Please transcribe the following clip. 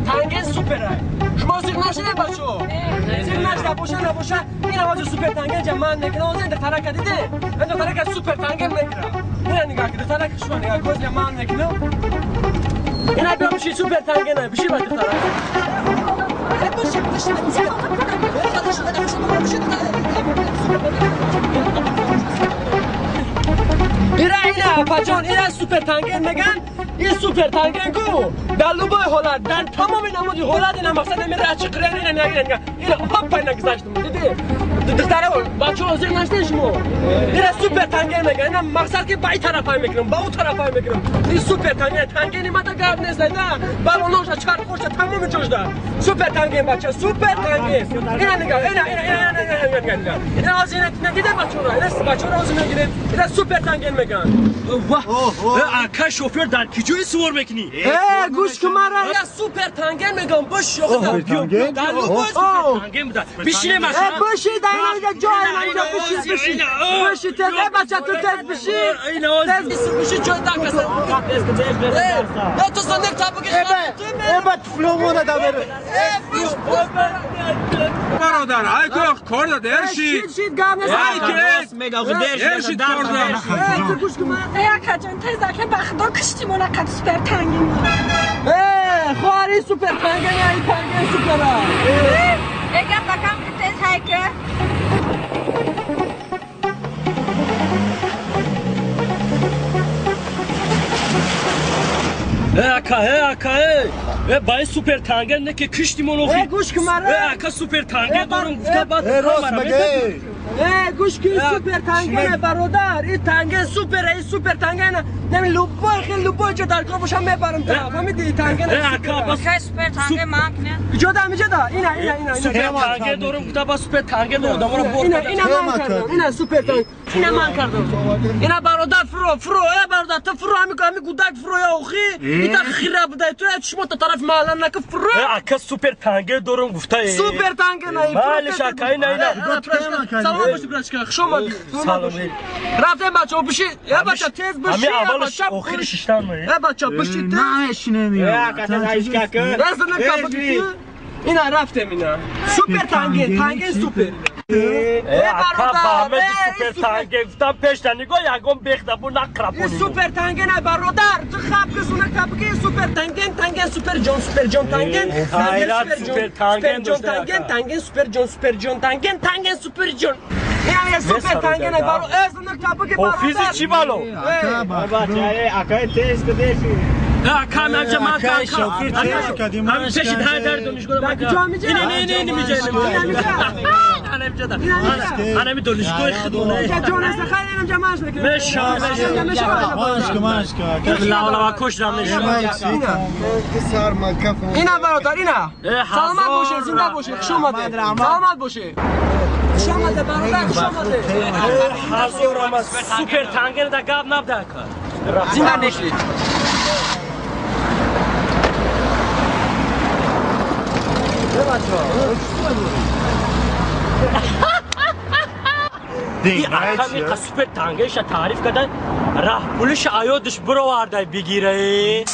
تانگن سوپره شما زیر نشده بچو زیر نشده باشه این آواز سوپر تانگن جمع نکنه آواز این دختره دیده این دختره سوپر تانگن نکنه این نگاه که دختره شما نگاه گوز جمع نکنه این ها بشی سوپر تانگن بشی با دختره اینا پاچان اینا سوپر تانگن میگن این سوپر تانگن کو در لوبای هلند در تمام نمودی هلند اینا مقصد میره از چقدر اینا اینا هاپ اینا گذاشتم دیدی دختره بچه ها زیر نشته شما اینا سوپر تانگن میگن اینا مقصد که با این طرفای میگیرم با اون طرفای میگیرم این سوپر تانگن ما تا گرد نیست نه بالوناش چهار خوش تمام جوش دار سوپر تانگن بچه سوپر تانگن اینا نگاه اینا از اینا نگیده بچه ها از نگیده اینا سوپر تانگن میگن اکا شوفر در کجای سوار میکنی؟ گوش که مرا یا سوپر تانگن میگم باش سوپر تانگن؟ در لوبای سوپر تانگن بوده بشینه ماشین باشی در اینجا جای اینجا باشی تز بچه تو تز بشی بشی جای در کسا نه تو سندک تابو که بات فلومونه دا بره برادر ای که کار داده شید گام نیست ارشید کار داده گوش که مرا اکا جان تزا که بخدا کشتی منقب سوپر تانگن خواری سوپر تانگن یا این تانگن سوپره اگه بکم که تز های که اکا باید سوپر تانگن نه که کشتی منوخی گوش که مرا اکا سوپر تانگن دارم گفته بعد راست مگه گوش که سوپر تانگن برادر این تانگن سوپره این سوپر تانگن نمی لوبای خیلی لوبای جا در کار باشم میبرم تا فهمیدی تانگن اکا بس که سوپر تانگن مانکنه جدا اینا سوپر تانگن دارم گفته بعد سوپر تانگن دارم اینا من کردم اینا سوپر تانگن اینا من کردم اینا برادر فرو برادر تو فرو همی گودک فرو یا اخی ایتا خیره بوده تو شما تا طرف محلن نکه فرو اکا سوپر تانگن دارم گفته سوپر تانگن ای مالش اکا اینا سلام باشی براشکا شما سلام رفتم بچه بشی یا بچه تیز بشی همه اولش آخر ششتن میه یا بچه بشی تیز نه اشینه میاد اینا رفتم اینا سوپر تانگن سوپر اکا با همه سوپر تانگن گفتم پیش نگاه یکم بیخته بو نقربونی سوپر تانگن برادر تو خب کسونه کبگی سوپر تانگن سوپر جون تانگن سوپر جون تانگن سوپر جون یعنی سوپر تانگن برو ازونه کبگی برادر اوفیزی چی بالو؟ اکای تیز کدیشی اکا نمجه من کدیم همین پیشید های در دانشگاه من اینه میجه انا دانشگاه خدونه جون است خیلی اینم جمعش نکنه ماشکا لا ولا کش دم نشون اینا برادر اینا سلامت باشه زنده باشه خوشامده سلامت باشه خوشامده برادر خوشامده حضور ما سوپر تانگر دا گاب نبده کار زنده نشید سوپر تانگرش تعریف کردن راه پولش آیودش برو وارده بگیره